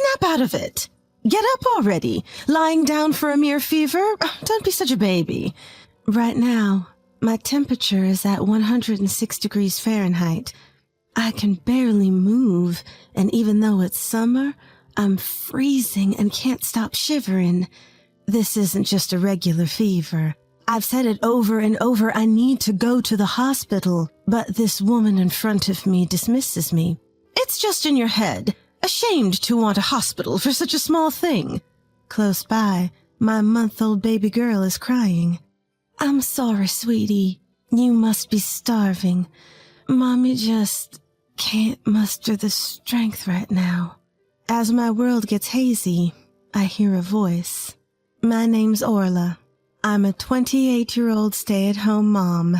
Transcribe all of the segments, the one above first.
Snap out of it. Get up already. Lying down for a mere fever? Don't be such a baby. Right now, my temperature is at 106 degrees Fahrenheit. I can barely move, and even though it's summer, I'm freezing and can't stop shivering. This isn't just a regular fever. I've said it over and over, I need to go to the hospital, but this woman in front of me dismisses me. It's just in your head. Ashamed to want a hospital for such a small thing. Close by, my month-old baby girl is crying. I'm sorry, sweetie. You must be starving. Mommy just can't muster the strength right now. As my world gets hazy, I hear a voice. My name's Orla. I'm a 28-year-old stay-at-home mom.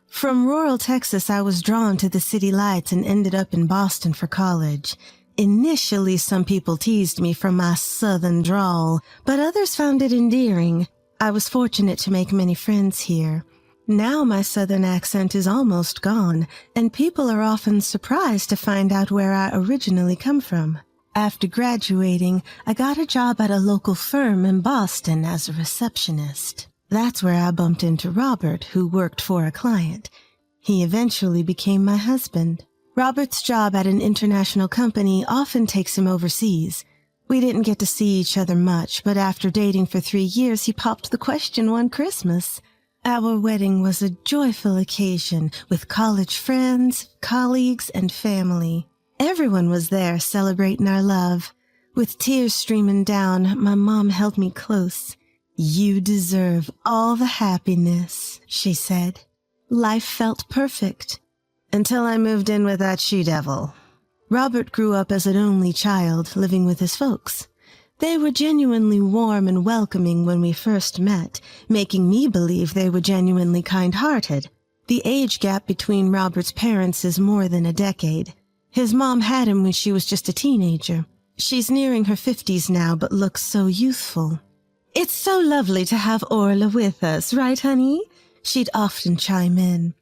From rural Texas, I was drawn to the city lights and ended up in Boston for college. Initially, some people teased me for my southern drawl, but others found it endearing. I was fortunate to make many friends here. Now my southern accent is almost gone, and people are often surprised to find out where I originally come from. After graduating, I got a job at a local firm in Boston as a receptionist. That's where I bumped into Robert, who worked for a client. He eventually became my husband. Robert's job at an international company often takes him overseas. We didn't get to see each other much, but after dating for 3 years, he popped the question one Christmas. Our wedding was a joyful occasion with college friends, colleagues, and family. Everyone was there celebrating our love. With tears streaming down, my mom held me close. You deserve all the happiness, she said. Life felt perfect. Until I moved in with that she-devil. Robert grew up as an only child, living with his folks. They were genuinely warm and welcoming when we first met, making me believe they were genuinely kind-hearted. The age gap between Robert's parents is more than a decade. His mom had him when she was just a teenager. She's nearing her 50s now, but looks so youthful. It's so lovely to have Orla with us, right, honey? She'd often chime in.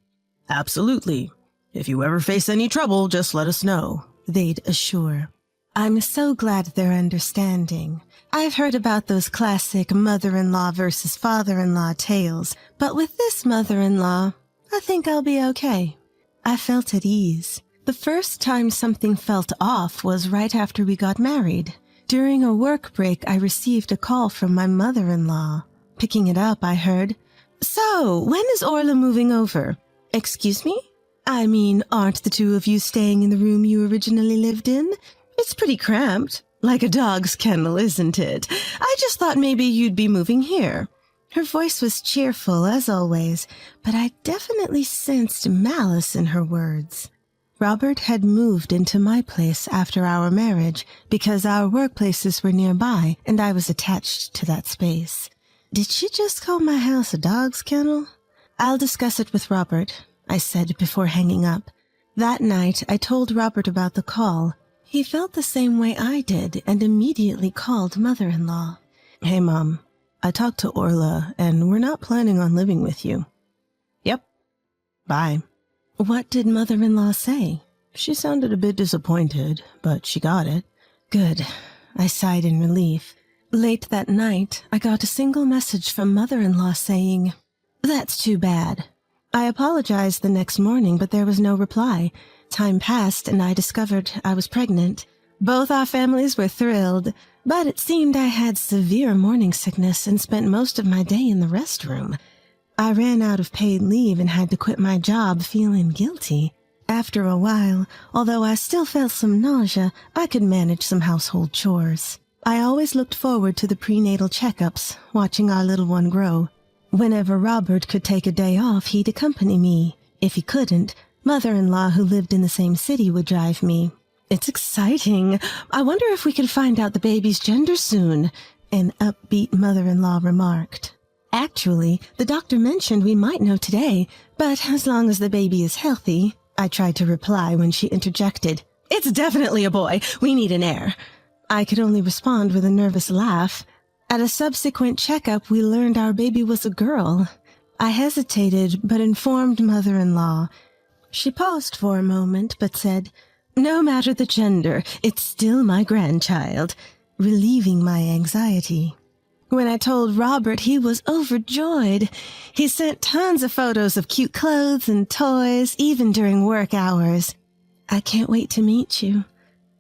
Absolutely. If you ever face any trouble, just let us know, they'd assure. I'm so glad they're understanding. I've heard about those classic mother-in-law versus father-in-law tales, but with this mother-in-law, I think I'll be okay. I felt at ease. The first time something felt off was right after we got married. During a work break, I received a call from my mother-in-law. Picking it up, I heard, "So, when is Orla moving over?" Excuse me? I mean, aren't the two of you staying in the room you originally lived in? It's pretty cramped. Like a dog's kennel, isn't it? I just thought maybe you'd be moving here. Her voice was cheerful, as always, but I definitely sensed malice in her words. Robert had moved into my place after our marriage because our workplaces were nearby and I was attached to that space. Did she just call my house a dog's kennel? I'll discuss it with Robert, I said before hanging up. That night, I told Robert about the call. He felt the same way I did and immediately called mother-in-law. Hey, Mom. I talked to Orla, and we're not planning on living with you. Yep. Bye. What did mother-in-law say? She sounded a bit disappointed, but she got it. Good. I sighed in relief. Late that night, I got a single message from mother-in-law saying, "That's too bad." I apologized the next morning, but there was no reply. Time passed, and I discovered I was pregnant. Both our families were thrilled, but it seemed I had severe morning sickness and spent most of my day in the restroom. I ran out of paid leave and had to quit my job feeling guilty. After a while, although I still felt some nausea, I could manage some household chores. I always looked forward to the prenatal checkups, watching our little one grow. Whenever Robert could take a day off, he'd accompany me. If he couldn't, mother-in-law who lived in the same city would drive me. It's exciting. I wonder if we can find out the baby's gender soon, an upbeat mother-in-law remarked. Actually, the doctor mentioned we might know today, but as long as the baby is healthy, I tried to reply when she interjected. It's definitely a boy. We need an heir. I could only respond with a nervous laugh. At a subsequent checkup, we learned our baby was a girl. I hesitated, but informed mother-in-law. She paused for a moment, but said, No matter the gender, it's still my grandchild, relieving my anxiety. When I told Robert, he was overjoyed. He sent tons of photos of cute clothes and toys, even during work hours. I can't wait to meet you.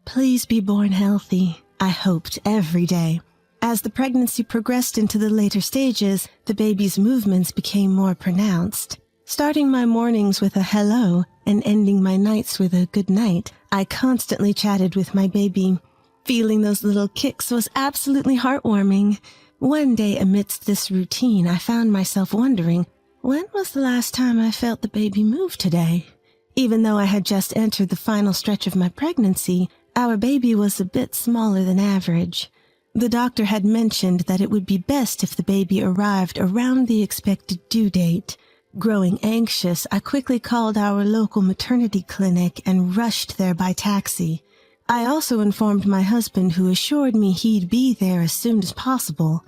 Please be born healthy, I hoped every day. As the pregnancy progressed into the later stages, the baby's movements became more pronounced. Starting my mornings with a hello and ending my nights with a good night, I constantly chatted with my baby. Feeling those little kicks was absolutely heartwarming. One day amidst this routine, I found myself wondering, when was the last time I felt the baby move today? Even though I had just entered the final stretch of my pregnancy, our baby was a bit smaller than average. The doctor had mentioned that it would be best if the baby arrived around the expected due date. Growing anxious, I quickly called our local maternity clinic and rushed there by taxi. I also informed my husband, who assured me he'd be there as soon as possible.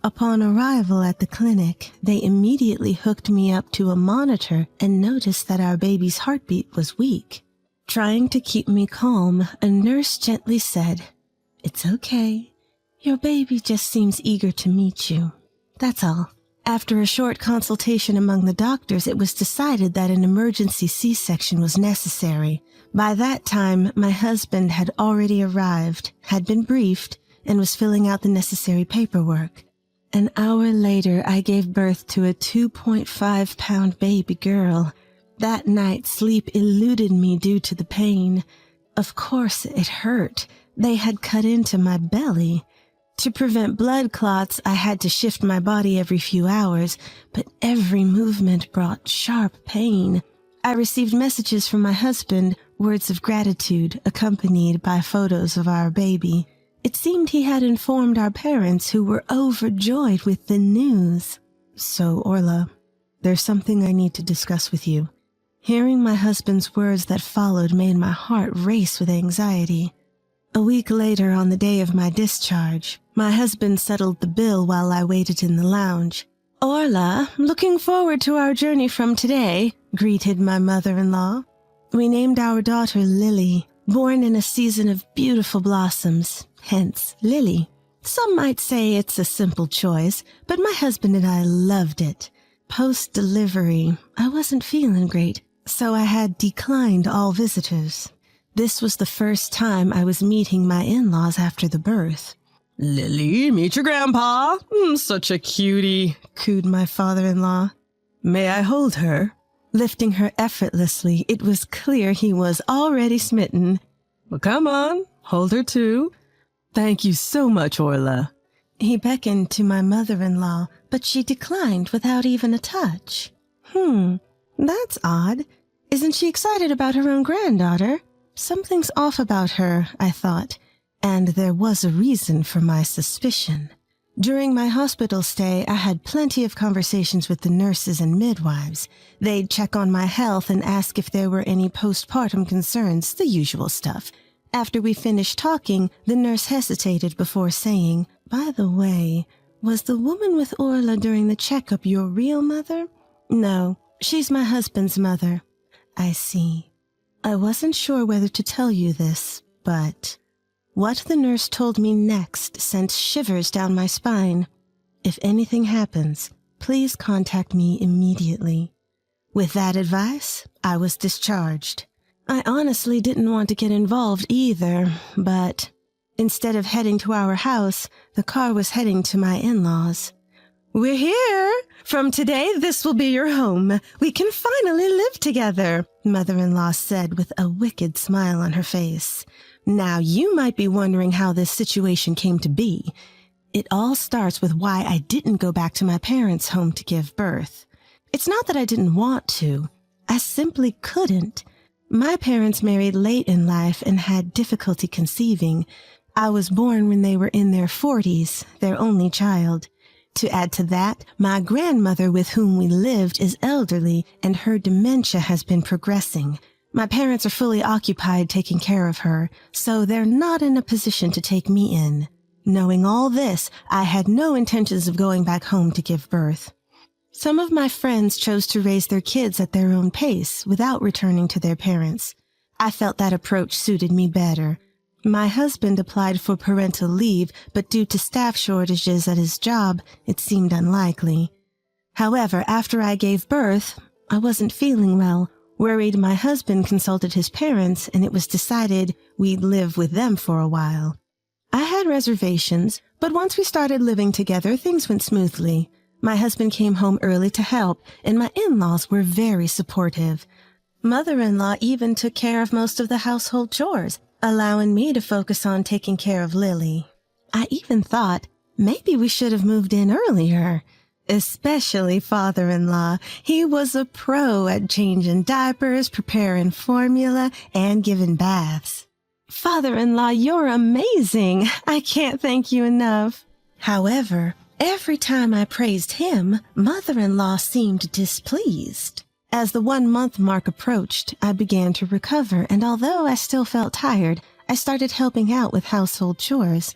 Upon arrival at the clinic, they immediately hooked me up to a monitor and noticed that our baby's heartbeat was weak. Trying to keep me calm, a nurse gently said, "It's okay. Your baby just seems eager to meet you. That's all." After a short consultation among the doctors, it was decided that an emergency C-section was necessary. By that time, my husband had already arrived, had been briefed, and was filling out the necessary paperwork. An hour later, I gave birth to a 2.5-pound baby girl. That night, sleep eluded me due to the pain. Of course, it hurt. They had cut into my belly. To prevent blood clots, I had to shift my body every few hours, but every movement brought sharp pain. I received messages from my husband, words of gratitude, accompanied by photos of our baby. It seemed he had informed our parents, who were overjoyed with the news. "So, Orla, there's something I need to discuss with you." Hearing my husband's words that followed made my heart race with anxiety. A week later, on the day of my discharge, my husband settled the bill while I waited in the lounge. "Orla, looking forward to our journey from today," greeted my mother-in-law. We named our daughter Lily, born in a season of beautiful blossoms, hence Lily. Some might say it's a simple choice, but my husband and I loved it. Post-delivery, I wasn't feeling great, so I had declined all visitors. This was the first time I was meeting my in-laws after the birth. "Lily, meet your grandpa. Such a cutie," cooed my father-in-law. "May I hold her?" Lifting her effortlessly, it was clear he was already smitten. "Well, come on, hold her too." "Thank you so much, Orla." He beckoned to my mother-in-law, but she declined without even a touch. That's odd. Isn't she excited about her own granddaughter? Something's off about her, I thought, and there was a reason for my suspicion. During my hospital stay, I had plenty of conversations with the nurses and midwives. They'd check on my health and ask if there were any postpartum concerns, the usual stuff. After we finished talking, the nurse hesitated before saying, "By the way, was the woman with Orla during the checkup your real mother?" "No, she's my husband's mother." "I see. I wasn't sure whether to tell you this, but..." What the nurse told me next sent shivers down my spine. "If anything happens, please contact me immediately." With that advice, I was discharged. I honestly didn't want to get involved either, but instead of heading to our house, the car was heading to my in-laws. "We're here! From today, this will be your home. We can finally live together," mother-in-law said with a wicked smile on her face. Now, you might be wondering how this situation came to be. It all starts with why I didn't go back to my parents' home to give birth. It's not that I didn't want to. I simply couldn't. My parents married late in life and had difficulty conceiving. I was born when they were in their 40s, their only child. To add to that, my grandmother with whom we lived is elderly, and her dementia has been progressing. My parents are fully occupied taking care of her, so they're not in a position to take me in. Knowing all this, I had no intentions of going back home to give birth. Some of my friends chose to raise their kids at their own pace without returning to their parents. I felt that approach suited me better. My husband applied for parental leave, but due to staff shortages at his job, it seemed unlikely. However, after I gave birth, I wasn't feeling well. Worried, my husband consulted his parents, and it was decided we'd live with them for a while. I had reservations, but once we started living together, things went smoothly. My husband came home early to help, and my in-laws were very supportive. Mother-in-law even took care of most of the household chores, allowing me to focus on taking care of Lily. I even thought maybe we should have moved in earlier. Especially father-in-law. He was a pro at changing diapers, preparing formula, and giving baths. Father-in-law, you're amazing. I can't thank you enough. However, every time I praised him, mother-in-law seemed displeased. As the 1-month mark approached, I began to recover, and although I still felt tired, I started helping out with household chores.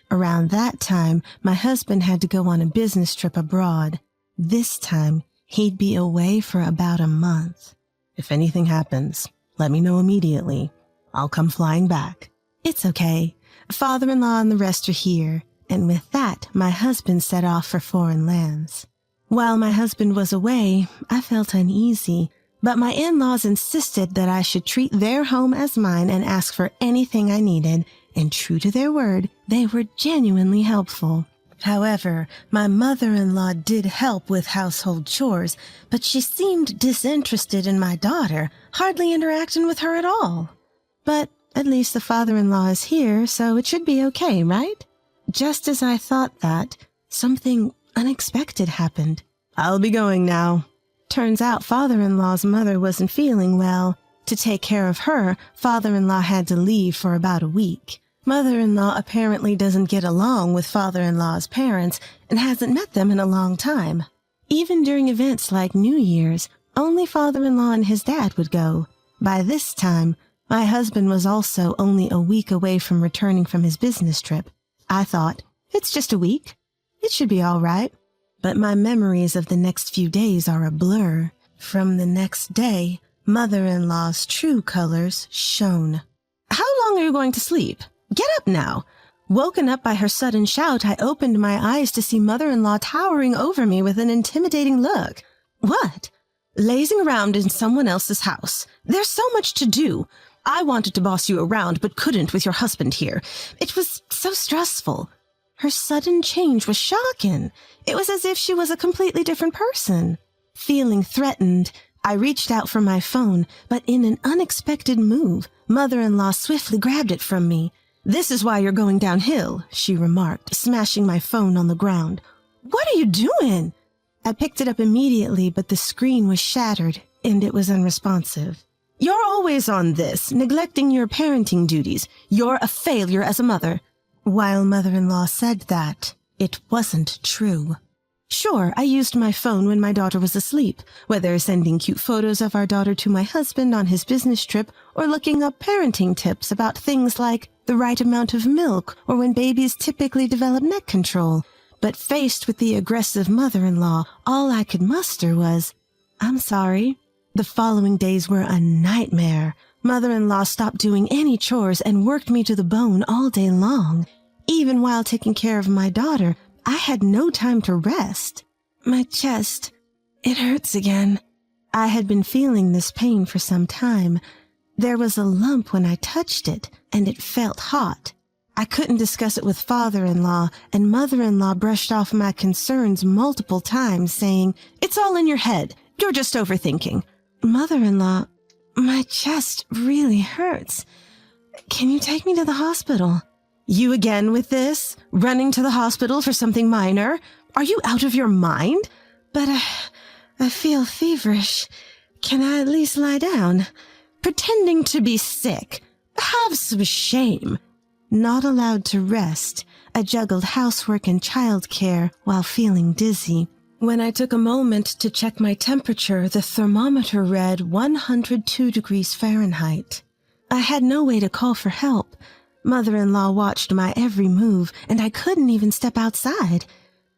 Around that time, my husband had to go on a business trip abroad. This time, he'd be away for about a month. If anything happens, let me know immediately. I'll come flying back. It's okay. Father-in-law and the rest are here. And with that, my husband set off for foreign lands. While my husband was away, I felt uneasy, but my in-laws insisted that I should treat their home as mine and ask for anything I needed, and true to their word, they were genuinely helpful. However, my mother-in-law did help with household chores, but she seemed disinterested in my daughter, hardly interacting with her at all. But at least the father-in-law is here, so it should be okay, right? Just as I thought that, something unexpected happened. I'll be going now. Turns out father-in-law's mother wasn't feeling well. To take care of her, father-in-law had to leave for about a week. Mother-in-law apparently doesn't get along with father-in-law's parents and hasn't met them in a long time. Even during events like New Year's, only father-in-law and his dad would go. By this time, my husband was also only a week away from returning from his business trip. I thought, it's just a week. It should be all right. But my memories of the next few days are a blur. From the next day, mother-in-law's true colors shone. How long are you going to sleep? Get up now. Woken up by her sudden shout, I opened my eyes to see mother-in-law towering over me with an intimidating look. What? Lazing around in someone else's house. There's so much to do. I wanted to boss you around, but couldn't with your husband here. It was so stressful. Her sudden change was shocking. It was as if she was a completely different person. Feeling threatened, I reached out for my phone, but in an unexpected move, mother-in-law swiftly grabbed it from me. This is why you're going downhill, she remarked, smashing my phone on the ground. What are you doing? I picked it up immediately, but the screen was shattered, and it was unresponsive. You're always on this, neglecting your parenting duties. You're a failure as a mother. While mother-in-law said that, it wasn't true. Sure, I used my phone when my daughter was asleep, whether sending cute photos of our daughter to my husband on his business trip or looking up parenting tips about things like the right amount of milk or when babies typically develop neck control. But faced with the aggressive mother-in-law, all I could muster was, I'm sorry. The following days were a nightmare. Mother-in-law stopped doing any chores and worked me to the bone all day long. Even while taking care of my daughter, I had no time to rest. My chest, it hurts again. I had been feeling this pain for some time. There was a lump when I touched it, and it felt hot. I couldn't discuss it with father-in-law, and mother-in-law brushed off my concerns multiple times, saying, It's all in your head. You're just overthinking. Mother-in-law, my chest really hurts. Can you take me to the hospital? You again with this? Running to the hospital for something minor? Are you out of your mind? But I feel feverish. Can I at least lie down? Pretending to be sick. Have some shame. Not allowed to rest, I juggled housework and childcare while feeling dizzy. When I took a moment to check my temperature, the thermometer read 102 degrees Fahrenheit. I had no way to call for help. Mother-in-law watched my every move, and I couldn't even step outside.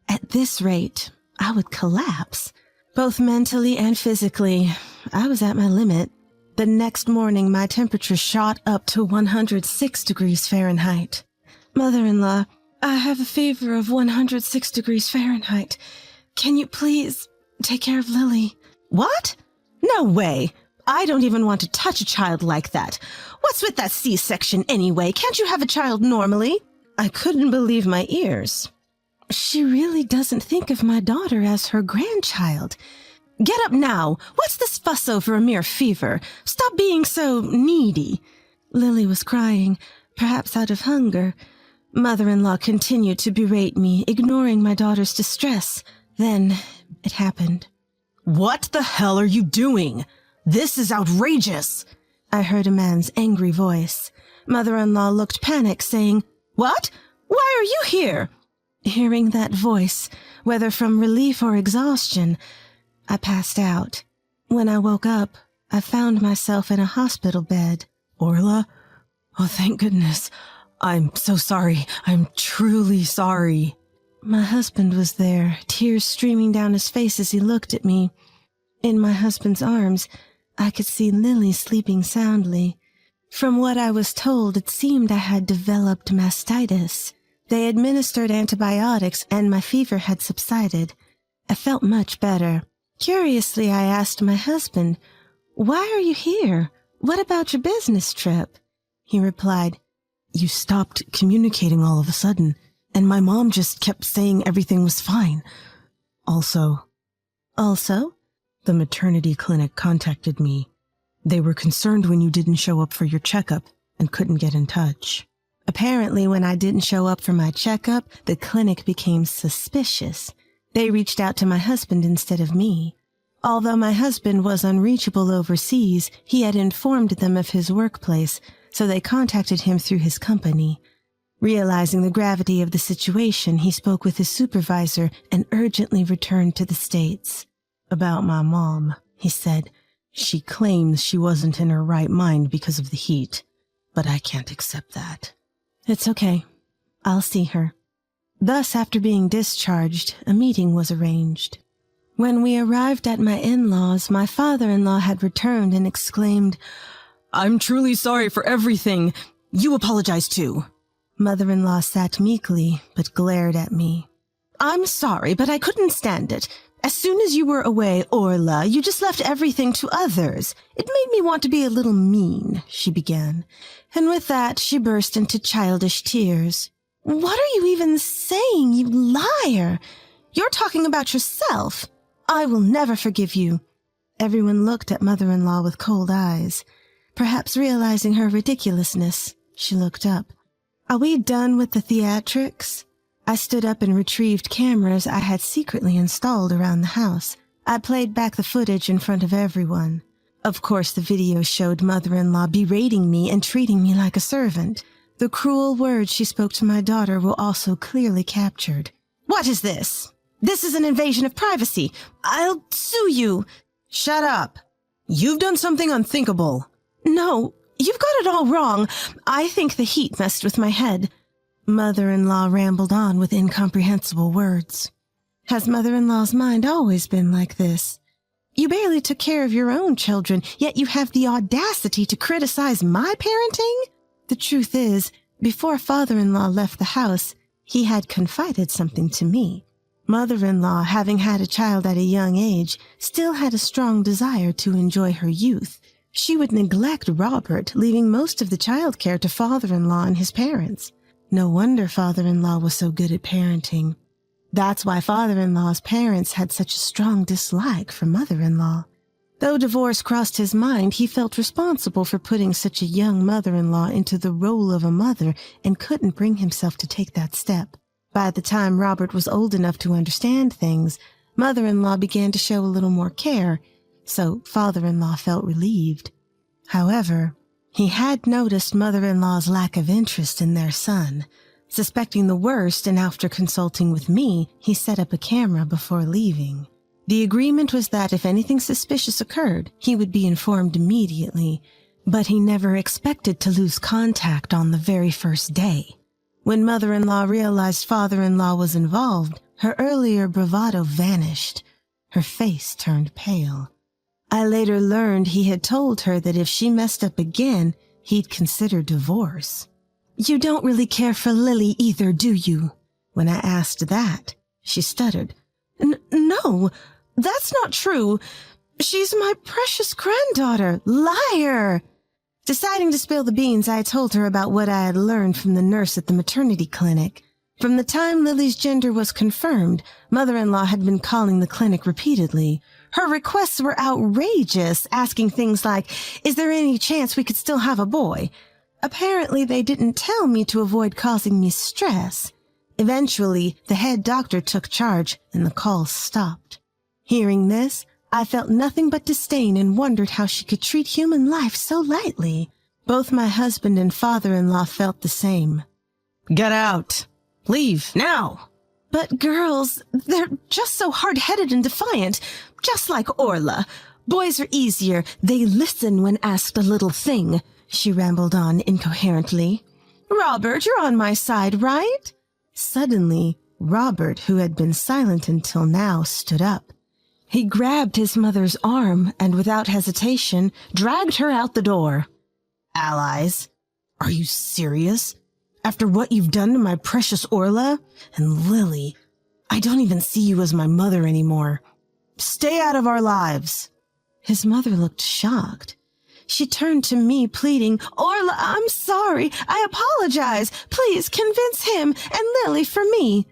At this rate, I would collapse. Both mentally and physically, I was at my limit. The next morning, my temperature shot up to 106 degrees Fahrenheit. Mother-in-law, I have a fever of 106 degrees Fahrenheit. Can you please take care of Lily? What? No way. I don't even want to touch a child like that. What's with that C-section anyway? Can't you have a child normally? I couldn't believe my ears. She really doesn't think of my daughter as her grandchild. Get up now. What's this fuss over a mere fever? Stop being so needy. Lily was crying, perhaps out of hunger. Mother-in-law continued to berate me, ignoring my daughter's distress. Then it happened. What the hell are you doing? This is outrageous. I heard a man's angry voice. Mother-in-law looked panicked, saying, What? Why are you here? Hearing that voice, whether from relief or exhaustion, I passed out. When I woke up, I found myself in a hospital bed. Orla? Oh, thank goodness. I'm so sorry. I'm truly sorry. My husband was there, tears streaming down his face as he looked at me. In my husband's arms, I could see Lily sleeping soundly. From what I was told, it seemed I had developed mastitis. They administered antibiotics and my fever had subsided. I felt much better. Curiously, I asked my husband, Why are you here? What about your business trip? He replied, You stopped communicating all of a sudden, and my mom just kept saying everything was fine. Also? The maternity clinic contacted me. They were concerned when you didn't show up for your checkup and couldn't get in touch. Apparently, when I didn't show up for my checkup, the clinic became suspicious. They reached out to my husband instead of me. Although my husband was unreachable overseas, he had informed them of his workplace, so they contacted him through his company. Realizing the gravity of the situation, he spoke with his supervisor and urgently returned to the States. About my mom, he said, She claims she wasn't in her right mind because of the heat, but I can't accept that. It's okay. I'll see her. Thus, after being discharged, a meeting was arranged. When we arrived at my in-laws, my father-in-law had returned and exclaimed, I'm truly sorry for everything. You apologize too. Mother-in-law sat meekly, but glared at me. I'm sorry, but I couldn't stand it. As soon as you were away, Orla, you just left everything to others. It made me want to be a little mean, she began. And with that, she burst into childish tears. What are you even saying, you liar? You're talking about yourself. I will never forgive you. Everyone looked at mother-in-law with cold eyes. Perhaps realizing her ridiculousness, she looked up. Are we done with the theatrics? I stood up and retrieved cameras I had secretly installed around the house. I played back the footage in front of everyone. Of course, the video showed mother-in-law berating me and treating me like a servant. The cruel words she spoke to my daughter were also clearly captured. What is this? This is an invasion of privacy. I'll sue you. Shut up. You've done something unthinkable. No, you've got it all wrong. I think the heat messed with my head. Mother-in-law rambled on with incomprehensible words. Has mother-in-law's mind always been like this? You barely took care of your own children, yet you have the audacity to criticize my parenting? The truth is, before father-in-law left the house, he had confided something to me. Mother-in-law, having had a child at a young age, still had a strong desire to enjoy her youth. She would neglect Robert, leaving most of the childcare to father-in-law and his parents. No wonder father-in-law was so good at parenting. That's why father-in-law's parents had such a strong dislike for mother-in-law. Though divorce crossed his mind, he felt responsible for putting such a young mother-in-law into the role of a mother and couldn't bring himself to take that step. By the time Robert was old enough to understand things, mother-in-law began to show a little more care, so father-in-law felt relieved. However, he had noticed mother-in-law's lack of interest in their son. Suspecting the worst, and after consulting with me, he set up a camera before leaving. The agreement was that if anything suspicious occurred, he would be informed immediately, but he never expected to lose contact on the very first day. When mother-in-law realized father-in-law was involved, her earlier bravado vanished. Her face turned pale. I later learned he had told her that if she messed up again, he'd consider divorce. You don't really care for Lily either, do you? When I asked that, she stuttered. No, that's not true. She's my precious granddaughter. Liar! Deciding to spill the beans, I told her about what I had learned from the nurse at the maternity clinic. From the time Lily's gender was confirmed, mother-in-law had been calling the clinic repeatedly. Her requests were outrageous, asking things like, is there any chance we could still have a boy? Apparently, they didn't tell me to avoid causing me stress. Eventually, the head doctor took charge and the calls stopped. Hearing this, I felt nothing but disdain and wondered how she could treat human life so lightly. Both my husband and father-in-law felt the same. Get out! Leave, now! But girls, they're just so hard-headed and defiant, just like Orla. Boys are easier. They listen when asked a little thing, she rambled on incoherently. Robert, you're on my side, right? Suddenly, Robert, who had been silent until now, stood up. He grabbed his mother's arm and, without hesitation, dragged her out the door. Allies? Are you serious? After what you've done to my precious Orla? And Lily, I don't even see you as my mother anymore. Stay out of our lives. His mother looked shocked. She turned to me, pleading, Orla, I'm sorry. I apologize. Please convince him and Lily for me.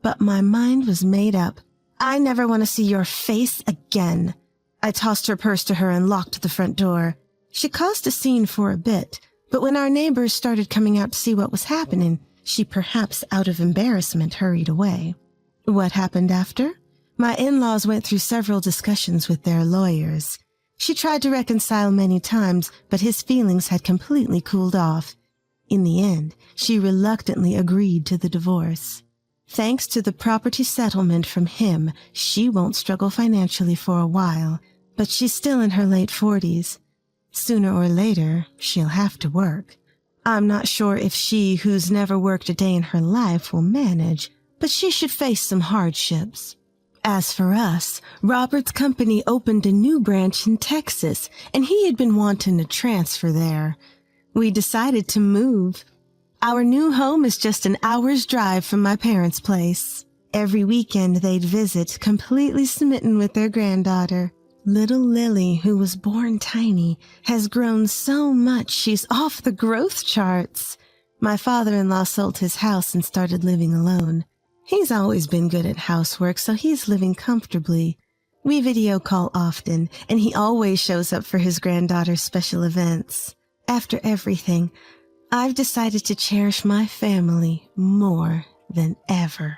But my mind was made up. I never want to see your face again. I tossed her purse to her and locked the front door. She caused a scene for a bit, but when our neighbors started coming out to see what was happening, she perhaps out of embarrassment hurried away. What happened after? My in-laws went through several discussions with their lawyers. She tried to reconcile many times, but his feelings had completely cooled off. In the end, she reluctantly agreed to the divorce. Thanks to the property settlement from him, she won't struggle financially for a while, but she's still in her late 40s. Sooner or later, she'll have to work. I'm not sure if she, who's never worked a day in her life, will manage, but she should face some hardships. As for us, Robert's company opened a new branch in Texas, and he had been wanting to transfer there. We decided to move. Our new home is just an hour's drive from my parents' place. Every weekend they'd visit, completely smitten with their granddaughter. Little Lily, who was born tiny, has grown so much she's off the growth charts. My father-in-law sold his house and started living alone. He's always been good at housework, so he's living comfortably. We video call often, and he always shows up for his granddaughter's special events. After everything, I've decided to cherish my family more than ever.